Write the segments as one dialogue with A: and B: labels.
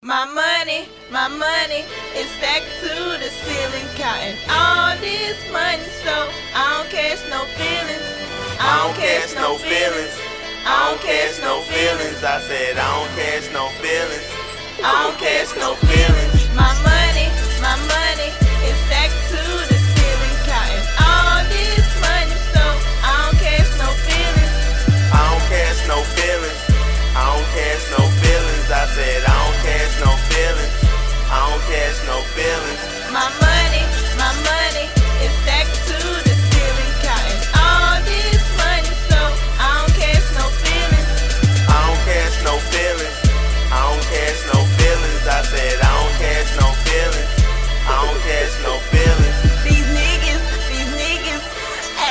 A: My money is stacked to the ceiling, counting all this money, so I don't catch no feelings.
B: I don't catch no feelings. I don't catch no feelings. I said I don't catch no feelings. I don't catch no feelings.
A: My money is stacked to the ceiling, counting all this money, so I don't catch no feelings.
B: I don't catch no feelings. I don't catch no feelings. I said I don't catch no feelings. I don't catch no feelings.
A: My money is stacked to the ceiling, counting all this money, so I don't catch no feelings.
B: I don't catch no feelings. I don't catch no feelings. I said I don't catch no feelings. I don't catch no feelings.
A: These niggas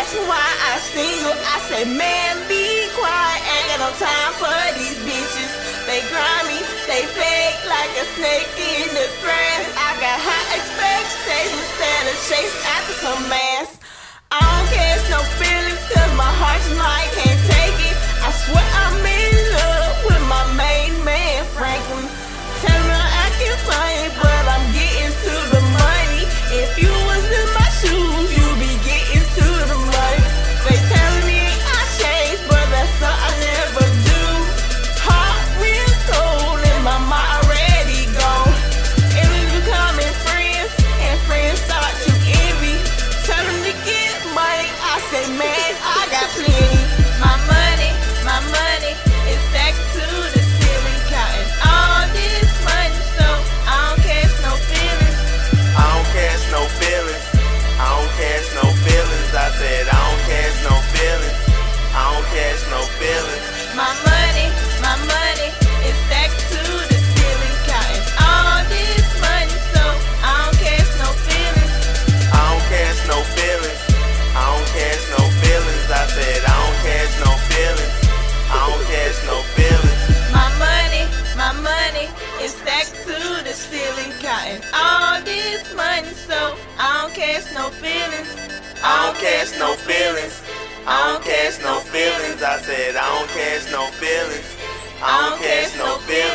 A: ask me why I single. I say, man, be quiet, ain't got no time for these bitches. They grimy, they fake like a snake in the grass. I got high expectations instead of chase after some ass. I don't catch no feelings cause my heart's mine, can't take it. I swear I'm in love with my main man, Franklin. Tell me I'm acting funny, but I'm getting to the money. If you was in my shoes, you'd be getting to the money. They telling me I changed, but that's all I never do. Heart real cold and my mind already gone. And we becoming friends, and friends start to envy. Tell them to get money, I say man, I got plenty. My money is stacked to the ceiling, counting all this money, so I don't catch no feelings.
B: I don't catch no feelings. I don't catch no feelings. I said I don't catch no feelings. I don't catch no feelings.
A: My money is stacked to the ceiling, counting all this money, so I don't catch no feelings.
B: I don't catch no feelings. I don't catch no feelings. I said I don't catch no feelings. I don't catch no feelings.
A: My money is stacked to the ceiling, counting all this money, so I don't catch no feelings.
B: I don't catch no feelings. I don't catch no feelings. I said I don't catch no feelings. I don't catch no feelings.